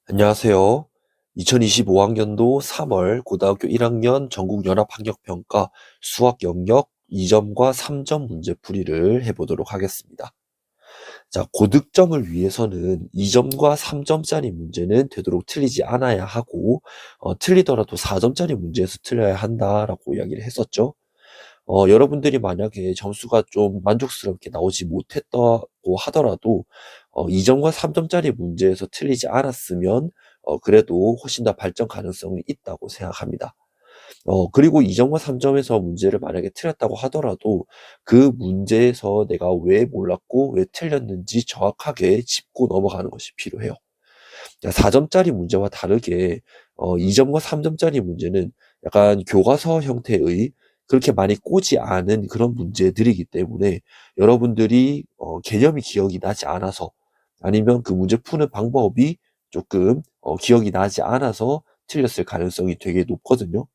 안녕하세요. 2025학년도 3월 고등학교 1학년 전국연합학력평가 수학 영역 2점과 3점 문제풀이를 해보도록 하겠습니다. 자, 고득점을 위해서는 2점과 3점짜리 문제는 되도록 틀리지 않아야 하고, 틀리더라도 4점짜리 문제에서 틀려야 한다라고 이야기를 했었죠. 여러분들이 만약에 점수가 좀 만족스럽게 나오지 못했다고 하더라도 2점과 3점짜리 문제에서 틀리지 않았으면 그래도 훨씬 더 발전 가능성이 있다고 생각합니다. 그리고 2점과 3점에서 문제를 만약에 틀렸다고 하더라도 그 문제에서 내가 왜 몰랐고 왜 틀렸는지 정확하게 짚고 넘어가는 것이 필요해요. 4점짜리 문제와 다르게 2점과 3점짜리 문제는 약간 교과서 형태의 그렇게 많이 꼬지 않은 그런 문제들이기 때문에 여러분들이 개념이 기억이 나지 않아서 아니면 그 문제 푸는 방법이 조금 기억이 나지 않아서 틀렸을 가능성이 되게 높거든요.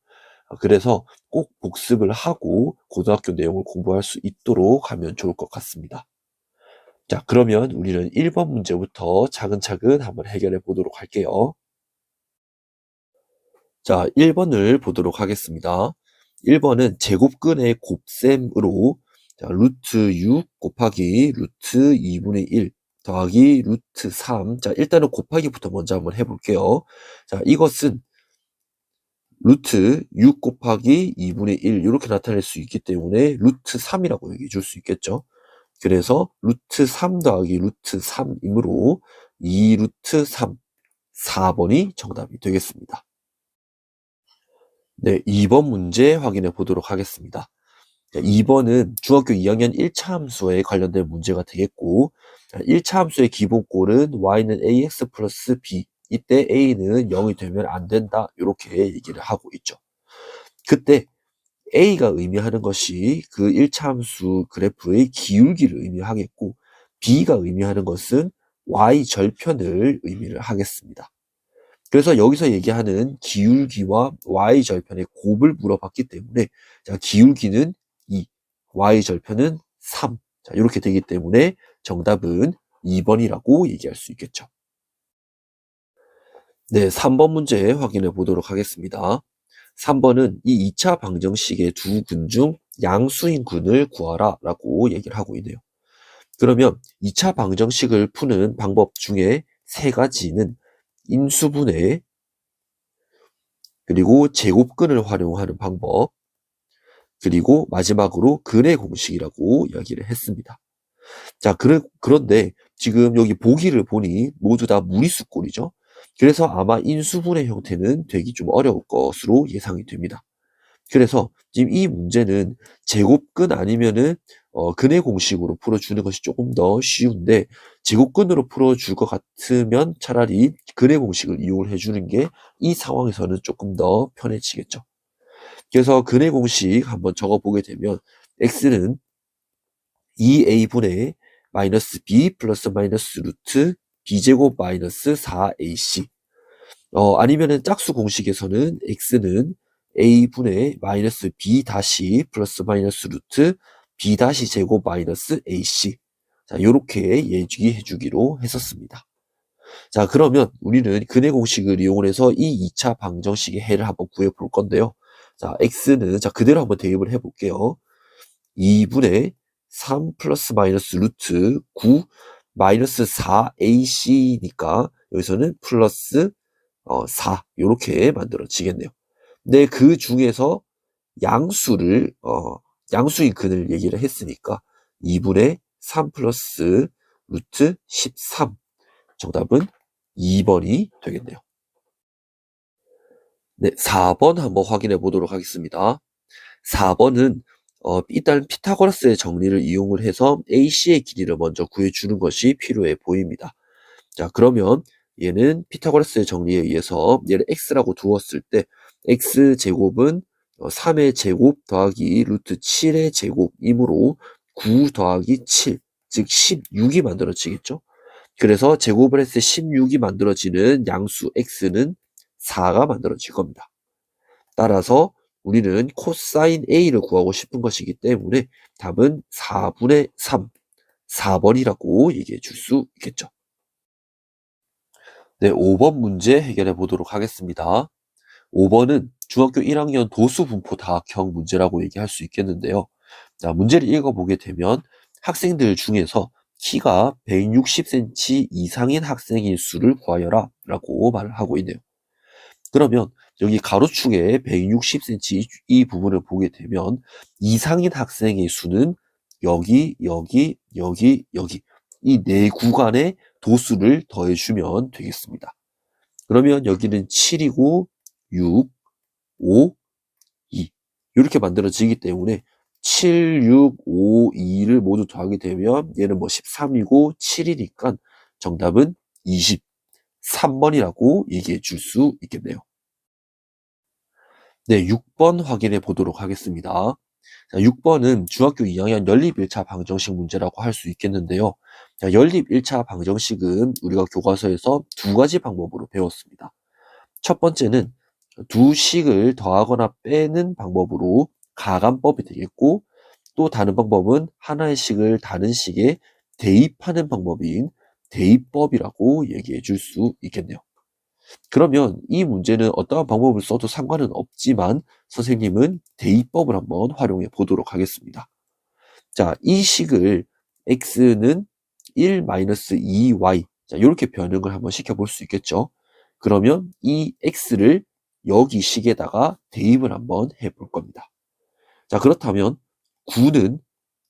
그래서 꼭 복습을 하고 고등학교 내용을 공부할 수 있도록 하면 좋을 것 같습니다. 자, 그러면 우리는 1번 문제부터 차근차근 한번 해결해 보도록 할게요. 자, 1번을 보도록 하겠습니다. 1번은 제곱근의 곱셈으로 자, 루트 6 곱하기 루트 2분의 1 더하기 루트 3. 자, 일단은 곱하기부터 먼저 한번 해볼게요. 자, 이것은 루트 6 곱하기 2분의 1 이렇게 나타낼 수 있기 때문에 루트 3이라고 얘기해 줄 수 있겠죠. 그래서 루트 3 더하기 루트 3이므로 2루트 3, 4번이 정답이 되겠습니다. 네, 2번 문제 확인해 보도록 하겠습니다. 2번은 중학교 2학년 1차 함수에 관련된 문제가 되겠고 1차 함수의 기본꼴은 y는 ax 플러스 b 이때 a는 0이 되면 안 된다 이렇게 얘기를 하고 있죠. 그때 a가 의미하는 것이 그 1차 함수 그래프의 기울기를 의미하겠고 b가 의미하는 것은 y 절편을 의미를 하겠습니다. 그래서 여기서 얘기하는 기울기와 y절편의 곱을 물어봤기 때문에 자, 기울기는 2, y절편은 3. 자, 이렇게 되기 때문에 정답은 2번이라고 얘기할 수 있겠죠. 네, 3번 문제 확인해 보도록 하겠습니다. 3번은 이 2차 방정식의 두 근 중 양수인 근을 구하라 라고 얘기를 하고 있네요. 그러면 2차 방정식을 푸는 방법 중에 세 가지는 인수분해, 그리고 제곱근을 활용하는 방법, 그리고 마지막으로 근의 공식이라고 이야기를 했습니다. 자, 그런데 지금 여기 보기를 보니 모두 다 무리수꼴이죠. 그래서 아마 인수분해 형태는 되기 좀 어려울 것으로 예상이 됩니다. 그래서 지금 이 문제는 제곱근 아니면은 근의 공식으로 풀어주는 것이 조금 더 쉬운데 제곱근으로 풀어줄 것 같으면 차라리 근의 공식을 이용을 해주는 게 이 상황에서는 조금 더 편해지겠죠. 그래서 근의 공식 한번 적어보게 되면 x는 2a분의 마이너스 b 플러스 마이너스 루트 b제곱 마이너스 4ac 아니면은 짝수 공식에서는 x는 a분의 마이너스 b 다시 플러스 마이너스 루트 b 다시 제곱 마이너스 ac 자 요렇게 얘기해 주기로 했었습니다. 자 그러면 우리는 근의 공식을 이용해서 이 2차 방정식의 해를 한번 구해 볼 건데요. 자 x는 자 그대로 한번 대입을 해 볼게요. 2분의 3 플러스 마이너스 루트 9 마이너스 4ac니까 여기서는 플러스 4 이렇게 만들어지겠네요. 근데 그 중에서 양수를 양수인 근을 얘기를 했으니까 2분의 3 플러스 루트 13 정답은 2번이 되겠네요. 네, 4번 한번 확인해 보도록 하겠습니다. 4번은 일단 피타고라스의 정리를 이용을 해서 AC의 길이를 먼저 구해주는 것이 필요해 보입니다. 자, 그러면 얘는 피타고라스의 정리에 의해서 얘를 x라고 두었을 때 x제곱은 3의 제곱 더하기 루트 7의 제곱이므로 9 더하기 7, 즉 16이 만들어지겠죠. 그래서 제곱을 했을 때 16이 만들어지는 양수 x는 4가 만들어질 겁니다. 따라서 우리는 코사인 A를 구하고 싶은 것이기 때문에 답은 4분의 3, 4번이라고 얘기해 줄 수 있겠죠. 네, 5번 문제 해결해 보도록 하겠습니다. 5번은 중학교 1학년 도수 분포 다학형 문제라고 얘기할 수 있겠는데요. 자, 문제를 읽어보게 되면 학생들 중에서 키가 160cm 이상인 학생의 수를 구하여라 라고 말을 하고 있네요. 그러면 여기 가로축에 160cm 이 부분을 보게 되면 이상인 학생의 수는 여기, 여기, 여기, 여기 이 네 구간의 도수를 더해주면 되겠습니다. 그러면 여기는 7이고 6, 5, 2 이렇게 만들어지기 때문에 7, 6, 5, 2를 모두 더하게 되면 얘는 뭐 13이고 7이니까 정답은 23번이라고 얘기해 줄 수 있겠네요. 네, 6번 확인해 보도록 하겠습니다. 자, 6번은 중학교 2학년 연립 1차 방정식 문제라고 할 수 있겠는데요. 자, 연립 1차 방정식은 우리가 교과서에서 두 가지 방법으로 배웠습니다. 첫 번째는 두 식을 더하거나 빼는 방법으로 가감법이 되겠고, 또 다른 방법은 하나의 식을 다른 식에 대입하는 방법인 대입법이라고 얘기해 줄 수 있겠네요. 그러면 이 문제는 어떠한 방법을 써도 상관은 없지만 선생님은 대입법을 한번 활용해 보도록 하겠습니다. 자, 이 식을 x는 1-2y 자, 이렇게 변형을 한번 시켜볼 수 있겠죠. 그러면 이 x를 여기 식에다가 대입을 한번 해볼 겁니다. 자, 그렇다면 9는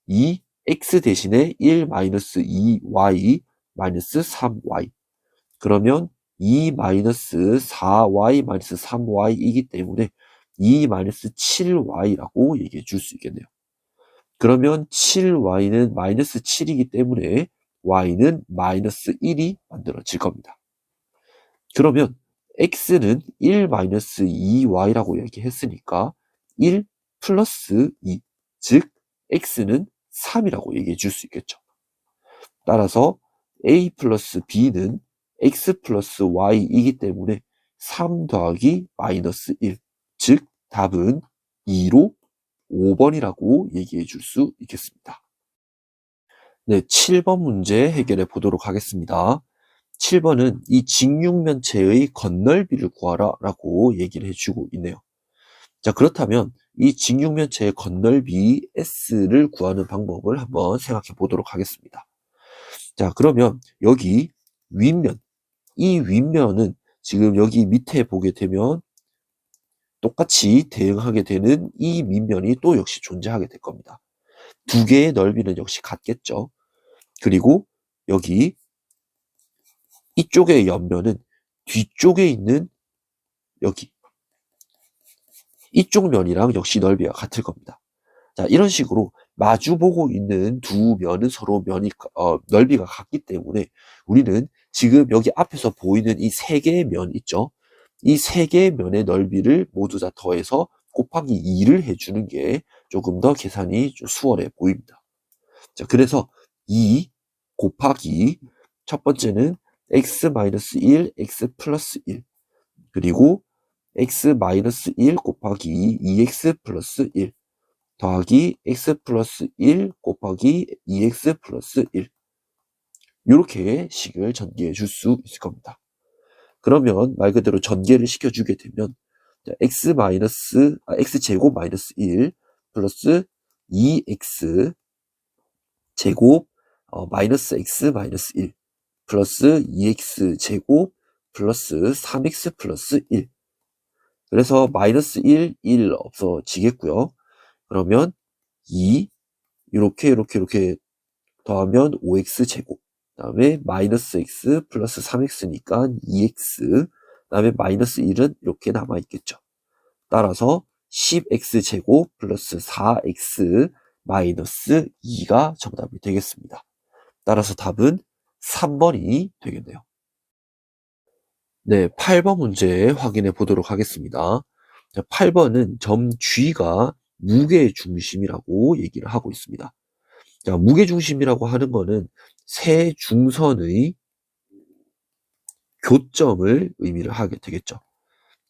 이 x 대신에 1-2y 3y 그러면 2-4y-3y이기 때문에 2-7y라고 얘기해 줄 수 있겠네요. 그러면 7y는 -7이기 때문에 y는 -1이 만들어질 겁니다. 그러면 x는 1-2y라고 얘기했으니까 1 플러스 2, 즉 x는 3이라고 얘기해 줄 수 있겠죠. 따라서 a 플러스 b는 x 플러스 y이기 때문에 3 더하기 마이너스 1, 즉 답은 2로 5번이라고 얘기해 줄 수 있겠습니다. 네, 7번 문제 해결해 보도록 하겠습니다. 7번은 이 직육면체의 건널비를 구하라 라고 얘기를 해주고 있네요. 자, 그렇다면 이 직육면체의 건널비 S를 구하는 방법을 한번 생각해 보도록 하겠습니다. 자, 그러면 여기 윗면, 이 윗면은 지금 여기 밑에 보게 되면 똑같이 대응하게 되는 이 밑면이 또 역시 존재하게 될 겁니다. 두 개의 넓이는 역시 같겠죠. 그리고 여기 이쪽의 옆면은 뒤쪽에 있는 여기 이쪽 면이랑 역시 넓이가 같을 겁니다. 자, 이런 식으로 마주보고 있는 두 면은 서로 넓이가 같기 때문에 우리는 지금 여기 앞에서 보이는 이 세 개의 면 있죠? 이 세 개의 면의 넓이를 모두 다 더해서 곱하기 2를 해주는 게 조금 더 계산이 좀 수월해 보입니다. 자, 그래서 2 곱하기 첫 번째는 x-1, x 플러스 1 그리고 x-1 곱하기 2x 플러스 1 더하기 x 플러스 1 곱하기 2x 플러스 1 이렇게 식을 전개해 줄 수 있을 겁니다. 그러면 말 그대로 전개를 시켜주게 되면 x제곱 마이너스 1 플러스 2x 제곱 마이너스 x 마이너스 1 플러스 2x 제곱 플러스 3x 플러스 1 그래서 마이너스 1, 1 없어지겠고요. 그러면 2 이렇게 더하면 5x 제곱 그 다음에 마이너스 x 플러스 3x니까 2x 그 다음에 마이너스 1은 이렇게 남아있겠죠. 따라서 10x 제곱 플러스 4x 마이너스 2가 정답이 되겠습니다. 따라서 답은 3번이 되겠네요. 네, 8번 문제 확인해 보도록 하겠습니다. 8번은 점 G가 무게중심이라고 얘기를 하고 있습니다. 자, 무게중심이라고 하는 거는 세 중선의 교점을 의미를 하게 되겠죠.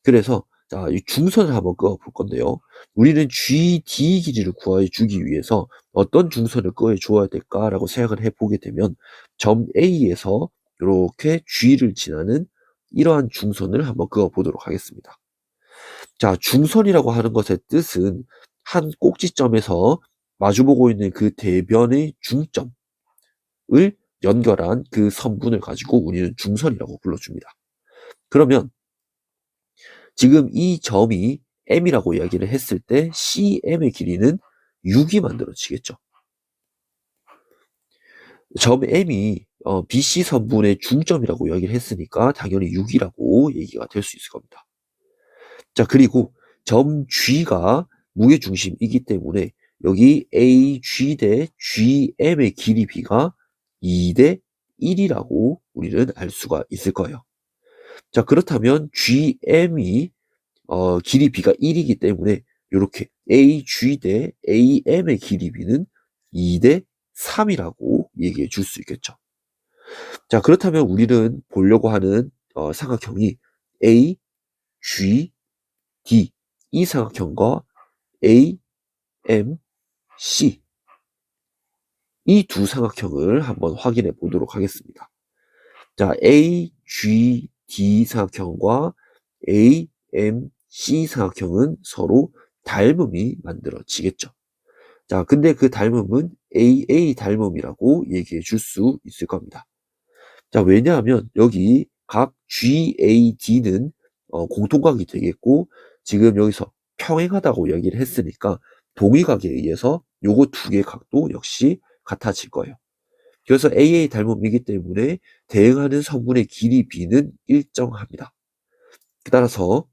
그래서 자, 이 중선을 한번 그어 볼 건데요. 우리는 GD 길이를 구해 주기 위해서 어떤 중선을 그어 주어야 될까라고 생각을 해 보게 되면 점 A에서 이렇게 G를 지나는 이러한 중선을 한번 그어 보도록 하겠습니다. 자, 중선이라고 하는 것의 뜻은 한 꼭지점에서 마주보고 있는 그 대변의 중점을 연결한 그 선분을 가지고 우리는 중선이라고 불러줍니다. 그러면 지금 이 점이 M이라고 이야기를 했을 때 CM의 길이는 6이 만들어지겠죠. 점 M이 BC 선분의 중점이라고 이야기를 했으니까 당연히 6이라고 얘기가 될 수 있을 겁니다. 자, 그리고 점 G가 무게중심이기 때문에 여기 AG 대 GM의 길이 B가 2 대 1이라고 우리는 알 수가 있을 거예요. 자, 그렇다면 GM이 길이 B가 1이기 때문에 이렇게 AG 대 AM의 길이 B는 2 대 3이라고 얘기해 줄 수 있겠죠. 자, 그렇다면 우리는 보려고 하는 삼각형이 A, G, D 이 삼각형과 A, M, C 이 두 삼각형을 한번 확인해 보도록 하겠습니다. 자, A, G, D 삼각형과 A, M, C 삼각형은 서로 닮음이 만들어지겠죠. 자, 근데 그 닮음은 AA 닮음이라고 얘기해 줄 수 있을 겁니다. 자, 왜냐하면 여기 각 GAD는 공통각이 되겠고 지금 여기서 평행하다고 이야기를 했으니까 동위각에 의해서 요거 두 개의 각도 역시 같아질 거예요. 그래서 AA 닮음이기 때문에 대응하는 선분의 길이 B는 일정합니다. 따라서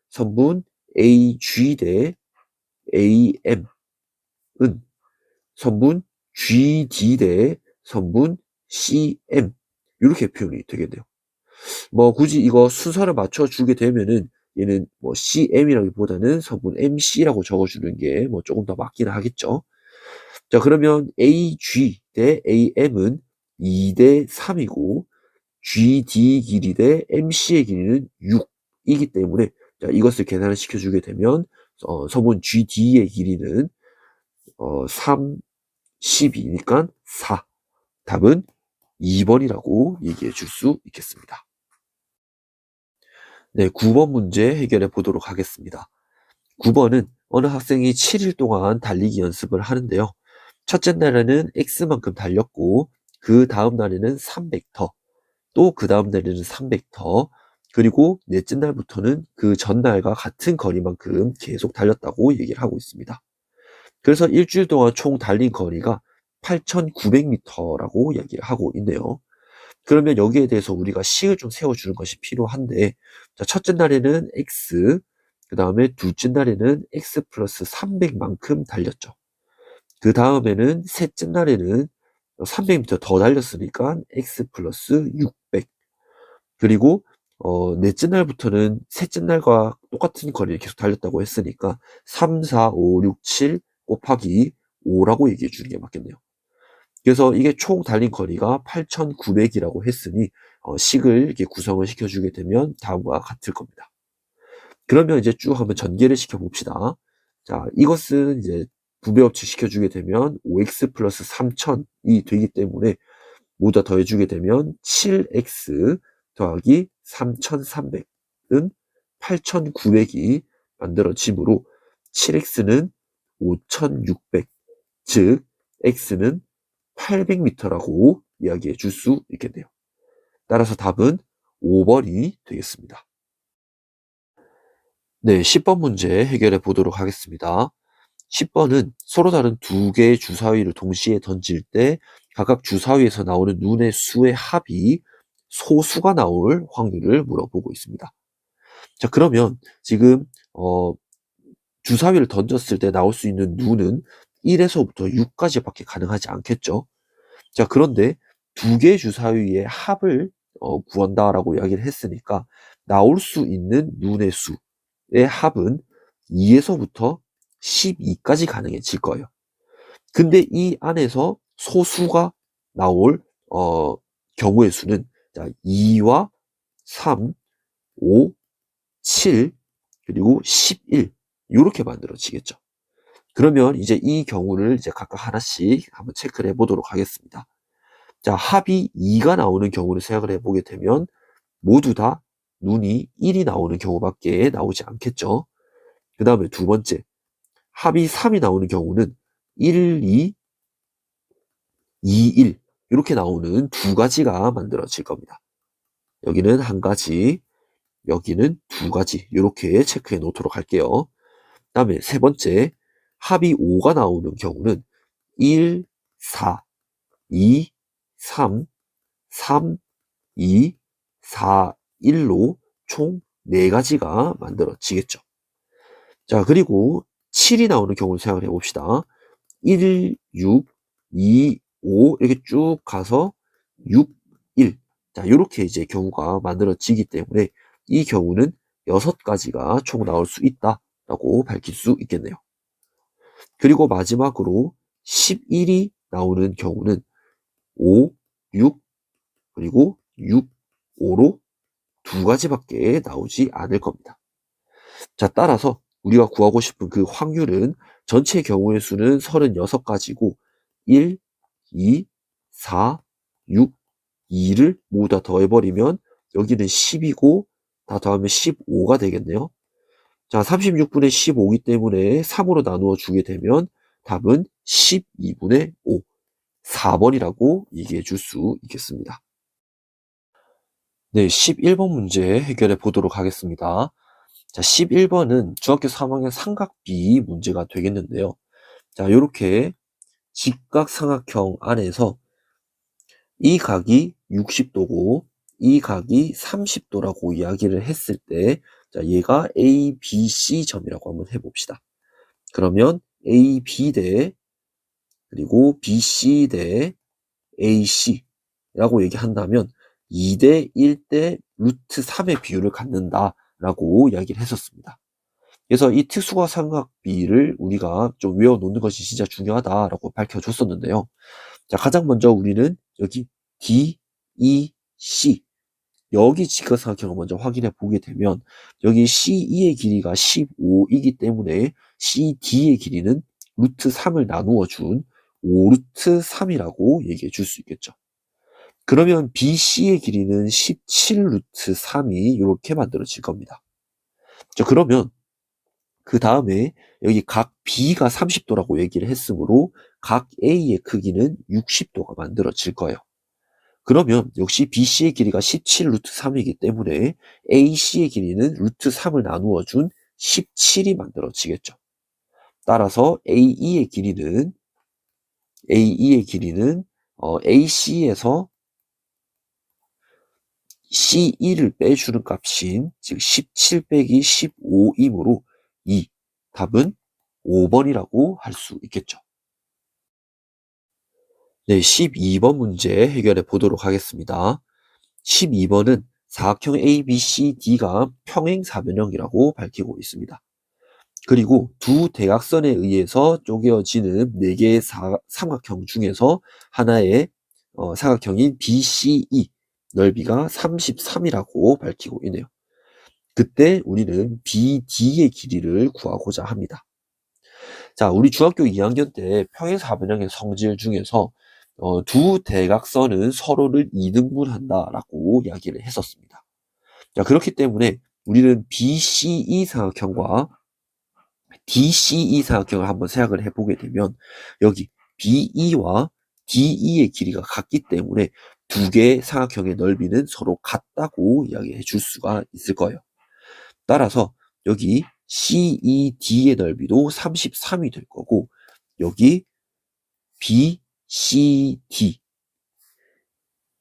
선분 AG 대 AM은 선분 GD 대 선분 CM 이렇게 표현이 되겠네요. 뭐 굳이 이거 순서를 맞춰주게 되면은 얘는 뭐 CM이라기보다는 선분 MC라고 적어주는 게 뭐 조금 더 맞기는 하겠죠. 자, 그러면 AG 대 AM은 2 대 3이고 GD 길이 대 MC의 길이는 6이기 때문에 자, 이것을 계산을 시켜주게 되면 선분 GD의 길이는 3, 12니까 4. 답은 2번이라고 얘기해 줄 수 있겠습니다. 네, 9번 문제 해결해 보도록 하겠습니다. 9번은 어느 학생이 7일 동안 달리기 연습을 하는데요. 첫째 날에는 X만큼 달렸고 그 다음 날에는 300터, 또 그 다음 날에는 300터, 그리고 넷째 날부터는 그 전날과 같은 거리만큼 계속 달렸다고 얘기를 하고 있습니다. 그래서 일주일 동안 총 달린 거리가 8,900m라고 이야기를 하고 있네요. 그러면 여기에 대해서 우리가 식을 좀 세워주는 것이 필요한데, 자, 첫째 날에는 X, 그 다음에 둘째 날에는 X 플러스 300만큼 달렸죠. 그 다음에는 셋째 날에는 300m 더 달렸으니까 X 플러스 600. 그리고 넷째 날부터는 셋째 날과 똑같은 거리를 계속 달렸다고 했으니까 3, 4, 5, 6, 7 곱하기 5라고 얘기해 주는 게 맞겠네요. 그래서 이게 총 달린 거리가 8,900이라고 했으니 식을 이렇게 구성을 시켜주게 되면 다음과 같을 겁니다. 그러면 이제 쭉 한번 전개를 시켜봅시다. 자, 이것은 이제 부배합치 시켜주게 되면 5x 플러스 3,000이 되기 때문에 모두 다 더해주게 되면 7x 더하기 3,300은 8,900이 만들어지므로 7x는 5,600, 즉 x는 800m라고 이야기해 줄 수 있겠네요. 따라서 답은 5번이 되겠습니다. 네, 10번 문제 해결해 보도록 하겠습니다. 10번은 서로 다른 두 개의 주사위를 동시에 던질 때 각각 주사위에서 나오는 눈의 수의 합이 소수가 나올 확률을 물어보고 있습니다. 자, 그러면 지금 주사위를 던졌을 때 나올 수 있는 눈은 1에서부터 6까지밖에 가능하지 않겠죠. 자, 그런데 두 개의 주사위의 합을 구한다라고 이야기를 했으니까 나올 수 있는 눈의 수의 합은 2에서부터 12까지 가능해질 거예요. 근데 이 안에서 소수가 나올 경우의 수는 자, 2와 3, 5, 7, 그리고 11 이렇게 만들어지겠죠. 그러면 이제 이 경우를 이제 각각 하나씩 한번 체크를 해보도록 하겠습니다. 자, 합이 2가 나오는 경우를 생각을 해보게 되면 모두 다 눈이 1이 나오는 경우밖에 나오지 않겠죠. 그 다음에 두 번째, 합이 3이 나오는 경우는 1, 2, 2, 1 이렇게 나오는 두 가지가 만들어질 겁니다. 여기는 한 가지, 여기는 두 가지 이렇게 체크해 놓도록 할게요. 그 다음에 세 번째, 합이 5가 나오는 경우는 1, 4, 2, 3, 3, 2, 4, 1로 총 4가지가 만들어지겠죠. 자, 그리고 7이 나오는 경우를 생각을 해봅시다. 1, 6, 2, 5 이렇게 쭉 가서 6, 1. 자, 이렇게 이제 경우가 만들어지기 때문에 이 경우는 6가지가 총 나올 수 있다라고 밝힐 수 있겠네요. 그리고 마지막으로 11이 나오는 경우는 5, 6, 그리고 6, 5로 두 가지밖에 나오지 않을 겁니다. 자, 따라서 우리가 구하고 싶은 그 확률은 전체 경우의 수는 36가지고 1, 2, 4, 6, 2를 모두 다 더해버리면 여기는 10이고 다 더하면 15가 되겠네요. 자, 36분의 15이기 때문에 3으로 나누어 주게 되면 답은 12분의 5, 4번이라고 얘기해 줄 수 있겠습니다. 네, 11번 문제 해결해 보도록 하겠습니다. 자, 11번은 중학교 3학년 삼각비 문제가 되겠는데요. 자, 이렇게 직각삼각형 안에서 이 각이 60도고 이 각이 30도라고 이야기를 했을 때, 자, 얘가 A, B, C 점이라고 한번 해봅시다. 그러면 A, B 대 그리고 B, C 대 A, C라고 얘기한다면 2대 1대 루트 3의 비율을 갖는다라고 이야기를 했었습니다. 그래서 이 특수각 삼각비를 우리가 좀 외워놓는 것이 진짜 중요하다라고 밝혀줬었는데요. 자, 가장 먼저 우리는 여기 D, E, C 여기 직각삼각형을 먼저 확인해 보게 되면 여기 CE의 길이가 15이기 때문에 CD의 길이는 루트 3을 나누어 준 5루트 3이라고 얘기해 줄 수 있겠죠. 그러면 BC의 길이는 17루트 3이 이렇게 만들어질 겁니다. 자, 그러면 그 다음에 여기 각 B가 30도라고 얘기를 했으므로 각 A의 크기는 60도가 만들어질 거예요. 그러면 역시 BC의 길이가 17 루트 3이기 때문에 AC의 길이는 루트 3을 나누어 준 17이 만들어지겠죠. 따라서 AE의 길이는 AC에서 C2를 빼주는 값인 즉 17 빼기 15이므로 2 답은 5번이라고 할 수 있겠죠. 네, 12번 문제 해결해 보도록 하겠습니다. 12번은 사각형 ABCD가 평행사변형이라고 밝히고 있습니다. 그리고 두 대각선에 의해서 쪼개어지는 4개의 삼각형 중에서 하나의 사각형인 BCE 넓이가 33이라고 밝히고 있네요. 그때 우리는 BD의 길이를 구하고자 합니다. 자, 우리 중학교 2학년 때 평행사변형의 성질 중에서 두 대각선은 서로를 2등분한다라고 이야기를 했었습니다. 자, 그렇기 때문에 우리는 BCE 사각형과 DCE 사각형을 한번 생각을 해보게 되면 여기 BE와 DE의 길이가 같기 때문에 두 개의 사각형의 넓이는 서로 같다고 이야기해 줄 수가 있을 거예요. 따라서 여기 CED의 넓이도 33이 될 거고 여기 BCD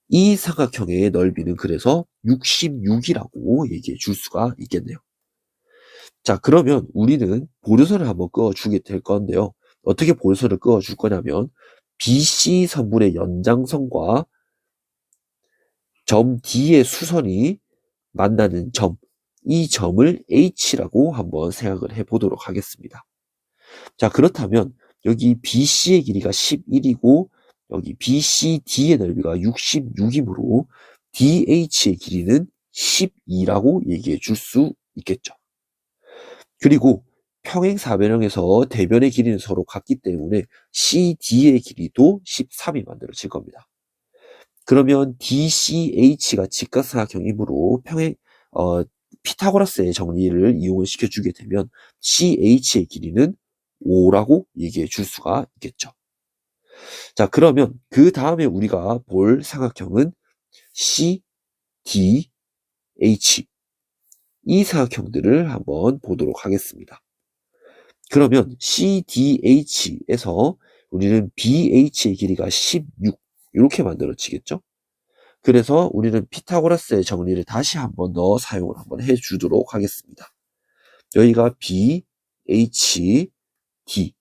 이 삼각형의 넓이는 그래서 66이라고 얘기해 줄 수가 있겠네요. 자, 그러면 우리는 보류선을 한번 그어주게 될 건데요. 어떻게 보류선을 그어줄 거냐면 BC 선분의 연장선과 점 D의 수선이 만나는 점, 이 점을 H라고 한번 생각을 해보도록 하겠습니다. 자, 그렇다면 여기 BC의 길이가 11이고 여기 BCD의 넓이가 66이므로 DH의 길이는 12라고 얘기해 줄 수 있겠죠. 그리고 평행사변형에서 대변의 길이는 서로 같기 때문에 CD의 길이도 13이 만들어질 겁니다. 그러면 DCH가 직각사각형이므로 피타고라스의 정리를 이용을 시켜주게 되면 CH의 길이는 5라고 얘기해 줄 수가 있겠죠. 자, 그러면 그 다음에 우리가 볼 삼각형은 C, D, H. 이 삼각형들을 한번 보도록 하겠습니다. 그러면 CDH에서 우리는 BH의 길이가 16 이렇게 만들어지겠죠? 그래서 우리는 피타고라스의 정리를 다시 한번 더 사용을 한번 해주도록 하겠습니다. 여기가 BH, D.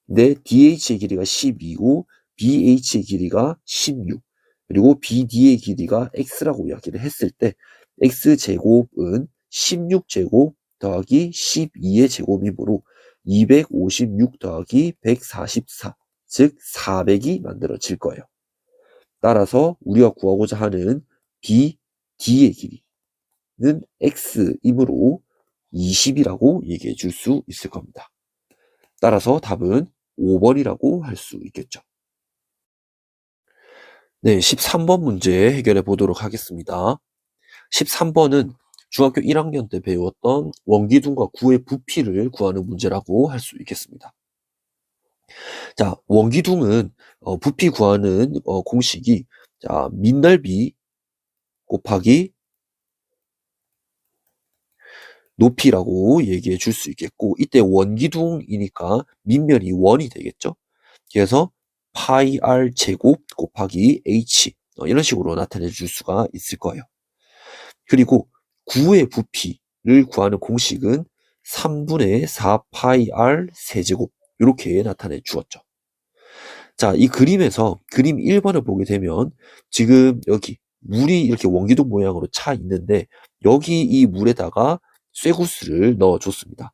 근데 DH의 길이가 12고 BH의 길이가 16 그리고 BD의 길이가 X라고 이야기를 했을 때 X제곱은 16제곱 더하기 12의 제곱이므로 256 더하기 144, 즉 400이 만들어질 거예요. 따라서 우리가 구하고자 하는 BD의 길이는 X이므로 20이라고 얘기해 줄 수 있을 겁니다. 따라서 답은 5번이라고 할 수 있겠죠. 네, 13번 문제 해결해 보도록 하겠습니다. 13번은 중학교 1학년 때 배웠던 원기둥과 구의 부피를 구하는 문제라고 할 수 있겠습니다. 자, 원기둥은 부피 구하는 공식이 자, 민넓이 곱하기 높이라고 얘기해 줄 수 있겠고, 이때 원기둥이니까 밑면이 원이 되겠죠. 그래서 파이 r 제곱 곱하기 h 이런 식으로 나타내 줄 수가 있을 거예요. 그리고 9의 부피를 구하는 공식은 3분의 4 파이 r 세제곱 이렇게 나타내 주었죠. 자, 이 그림에서 그림 1번을 보게 되면 지금 여기 물이 이렇게 원기둥 모양으로 차 있는데 여기 이 물에다가 쇠구슬을 넣어줬습니다.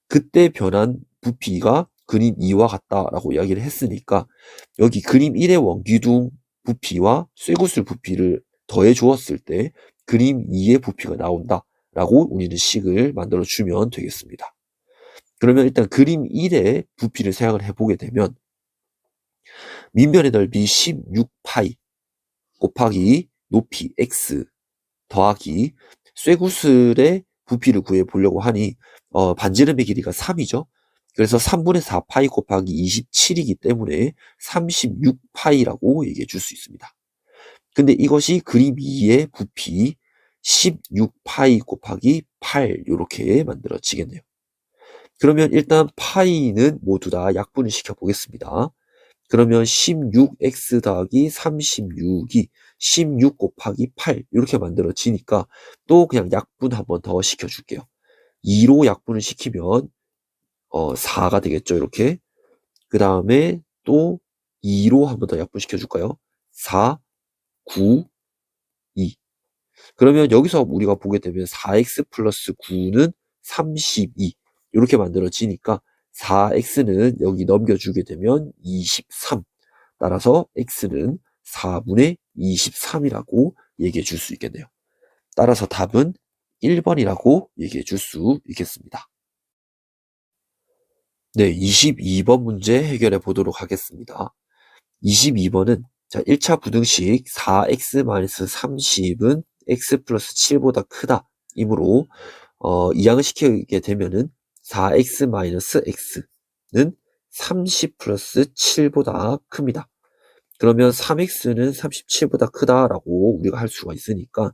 그때 변한 부피가 그림 2와 같다라고 이야기를 했으니까 여기 그림 1의 원기둥 부피와 쇠구슬 부피를 더해 주었을 때 그림 2의 부피가 나온다라고 우리는 식을 만들어 주면 되겠습니다. 그러면 일단 그림 1의 부피를 생각을 해보게 되면 밑면의 넓이 16파이 곱하기 높이 x 더하기 쇠구슬의 부피를 구해 보려고 하니 반지름의 길이가 3이죠. 그래서 3분의 4 파이 곱하기 27이기 때문에 36파이라고 얘기해 줄 수 있습니다. 근데 이것이 그림 2의 부피 16파이 곱하기 8 이렇게 만들어지겠네요. 그러면 일단 파이는 모두 다 약분을 시켜 보겠습니다. 그러면 16x 더하기 36이 16 곱하기 8 이렇게 만들어지니까 또 그냥 약분 한번 더 시켜줄게요. 2로 약분을 시키면 4가 되겠죠. 이렇게. 그 다음에 또 2로 한번 더 약분시켜줄까요? 4, 9, 2. 그러면 여기서 우리가 보게 되면 4x 플러스 9는 32 이렇게 만들어지니까 4x는 여기 넘겨주게 되면 23. 따라서 x는 4분의 23이라고 얘기해 줄 수 있겠네요. 따라서 답은 1번이라고 얘기해 줄 수 있겠습니다. 네, 22번 문제 해결해 보도록 하겠습니다. 22번은 자, 1차 부등식 4x-30은 x 플러스 7보다 크다 이므로 이항을 시키게 되면은 4x-x는 30 플러스 7보다 큽니다. 그러면 3x는 37보다 크다라고 우리가 할 수가 있으니까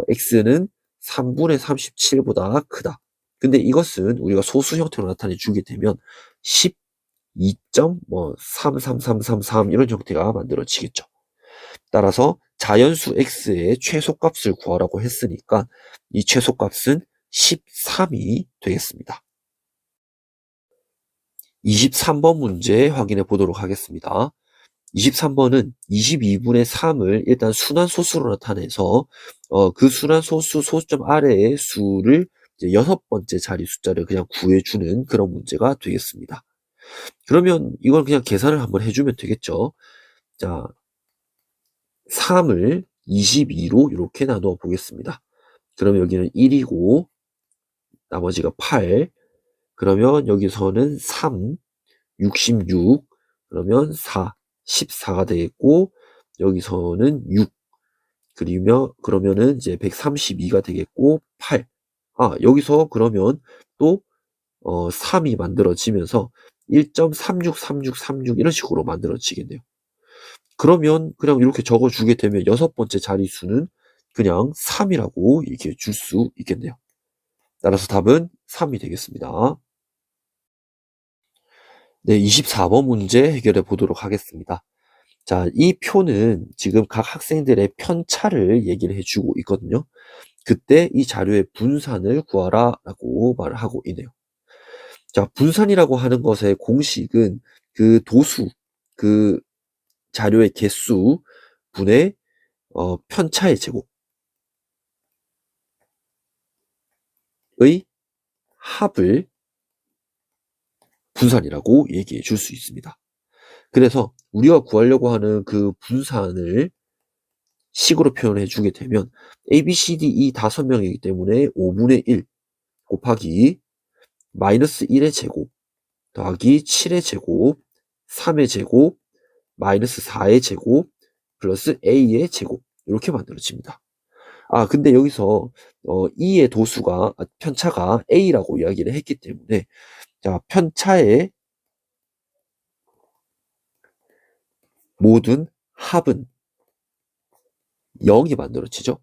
x는 3분의 37보다 크다. 근데 이것은 우리가 소수 형태로 나타내 주게 되면 12.33333 이런 형태가 만들어지겠죠. 따라서 자연수 x의 최소값을 구하라고 했으니까 이 최소값은 13이 되겠습니다. 23번 문제 확인해 보도록 하겠습니다. 23번은 22분의 3을 일단 순환소수로 나타내서 그 순환소수 소수점 아래의 수를 이제 6번째 자리 숫자를 그냥 구해주는 그런 문제가 되겠습니다. 그러면 이걸 그냥 계산을 한번 해주면 되겠죠. 자, 3을 22로 이렇게 나누어 보겠습니다. 그러면 여기는 1이고 나머지가 8 그러면 여기서는 3 66 그러면 4 14가 되겠고 여기서는 6 그러면은 이제 132가 되겠고, 8. 여기서 그러면 또, 3이 만들어지면서 1.363636 이런 식으로 만들어지겠네요. 그러면 그냥 이렇게 적어주게 되면 여섯 번째 자릿수는 그냥 3이라고 얘기해 줄 수 있겠네요. 따라서 답은 3이 되겠습니다. 네, 24번 문제 해결해 보도록 하겠습니다. 자, 이 표는 지금 각 학생들의 편차를 얘기를 해주고 있거든요. 그때 이 자료의 분산을 구하라 라고 말을 하고 있네요. 자, 분산이라고 하는 것의 공식은 그 도수, 그 자료의 개수 분의 편차의 제곱의 합을 분산이라고 얘기해 줄 수 있습니다. 그래서 우리가 구하려고 하는 그 분산을 식으로 표현해 주게 되면 A, B, C, D 이 5명이기 때문에 5분의 1 곱하기 마이너스 1의 제곱 더하기 7의 제곱 3의 제곱 마이너스 4의 제곱 플러스 A의 제곱 이렇게 만들어집니다. 근데 여기서 2의 도수가 편차가 A라고 이야기를 했기 때문에 자, 편차의 모든 합은 0이 만들어지죠.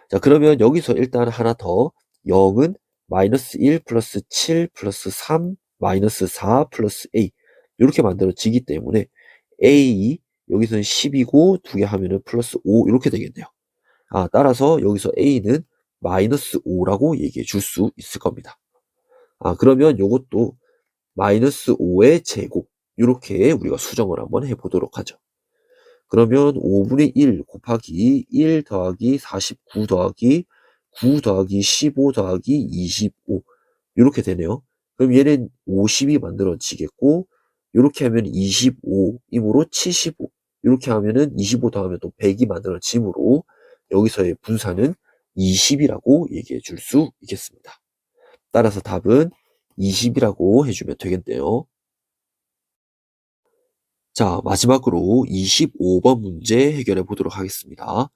자, 그러면 여기서 일단 하나 더 0은 마이너스 1 플러스 7 플러스 3 마이너스 4 플러스 A 이렇게 만들어지기 때문에 A 여기서는 10이고 두 개 하면은 플러스 5 이렇게 되겠네요. 따라서 여기서 A는 마이너스 5라고 얘기해 줄 수 있을 겁니다. 그러면 요것도 마이너스 5의 제곱 이렇게 우리가 수정을 한번 해보도록 하죠. 그러면 5분의 1 곱하기 1 더하기 49 더하기 9 더하기 15 더하기 25 이렇게 되네요. 그럼 얘는 50이 만들어지겠고 이렇게 하면 25이므로 75 이렇게 하면은 25 더하면 또 100이 만들어지므로 여기서의 분산은 20이라고 얘기해 줄 수 있겠습니다. 따라서 답은 20이라고 해주면 되겠네요. 자, 마지막으로 25번 문제 해결해 보도록 하겠습니다.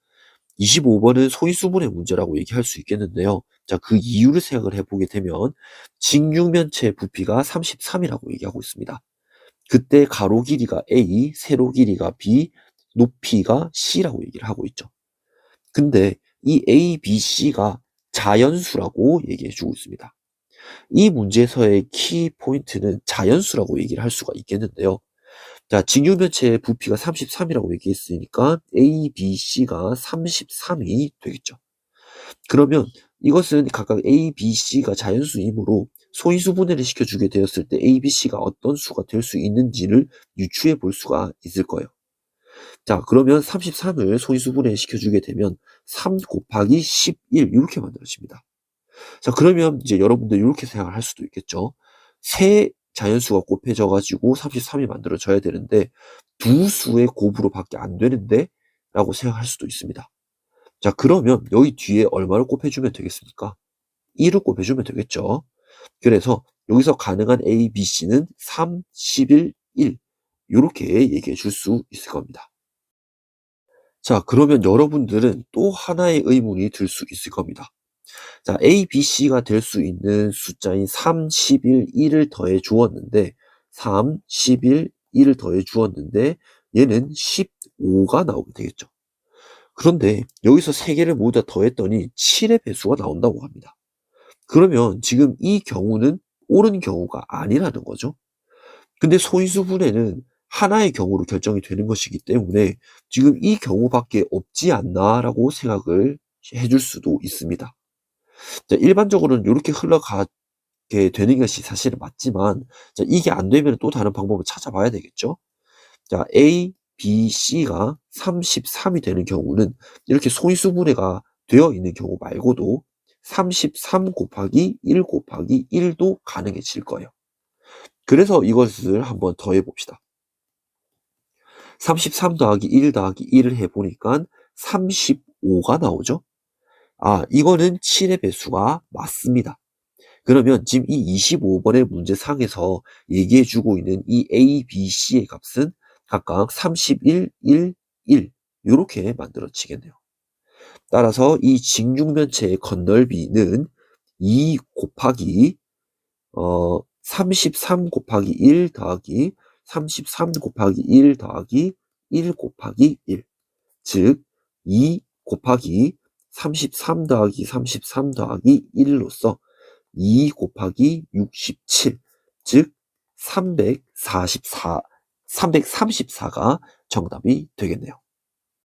25번은 소인수분해 문제라고 얘기할 수 있겠는데요. 자, 그 이유를 생각을 해보게 되면 직육면체의 부피가 33이라고 얘기하고 있습니다. 그때 가로 길이가 A, 세로 길이가 B, 높이가 C라고 얘기를 하고 있죠. 근데 이 A, B, C가 자연수라고 얘기해 주고 있습니다. 이 문제에서의 키 포인트는 자연수라고 얘기를 할 수가 있겠는데요. 자, 직육면체의 부피가 33이라고 얘기했으니까 A, B, C가 33이 되겠죠. 그러면 이것은 각각 A, B, C가 자연수이므로 소인수 분해를 시켜주게 되었을 때 A, B, C가 어떤 수가 될 수 있는지를 유추해 볼 수가 있을 거예요. 자, 그러면 33을 소인수 분해 시켜주게 되면 3 곱하기 11 이렇게 만들어집니다. 자, 그러면 이제 여러분들 이렇게 생각을 할 수도 있겠죠. 세 자연수가 곱해져가지고 33이 만들어져야 되는데 두 수의 곱으로밖에 안 되는데 라고 생각할 수도 있습니다. 자, 그러면 여기 뒤에 얼마를 곱해주면 되겠습니까? 1을 곱해주면 되겠죠. 그래서 여기서 가능한 A, B, C는 3, 11, 1 이렇게 얘기해 줄 수 있을 겁니다. 자, 그러면 여러분들은 또 하나의 의문이 들 수 있을 겁니다. 자, A, B, C가 될 수 있는 숫자인 3, 11, 1을 더해 주었는데 3, 11, 1을 더해 주었는데 얘는 15가 나오게 되겠죠. 그런데 여기서 3개를 모두 다 더했더니 7의 배수가 나온다고 합니다. 그러면 지금 이 경우는 옳은 경우가 아니라는 거죠. 근데 소인수 분해는 하나의 경우로 결정이 되는 것이기 때문에 지금 이 경우밖에 없지 않나라고 생각을 해줄 수도 있습니다. 자, 일반적으로는 이렇게 흘러가게 되는 것이 사실은 맞지만 자, 이게 안 되면 또 다른 방법을 찾아봐야 되겠죠. 자, A, B, C가 33이 되는 경우는 이렇게 소인수 분해가 되어 있는 경우 말고도 33 곱하기 1 곱하기 1도 가능해질 거예요. 그래서 이것을 한번 더 해봅시다. 33 더하기 1 더하기 1을 해보니까 35가 나오죠. 이거는 7의 배수가 맞습니다. 그러면 지금 이 25번의 문제상에서 얘기해주고 있는 이 A, B, C의 값은 각각 31, 1, 1 이렇게 만들어지겠네요. 따라서 이 직육면체의 건널비는 2 곱하기 33 곱하기 1 더하기 33 곱하기 1 더하기 1 곱하기 1. 즉, 2 곱하기 33 더하기 33 더하기 1로서 2 곱하기 67, 즉 334, 334가 정답이 되겠네요.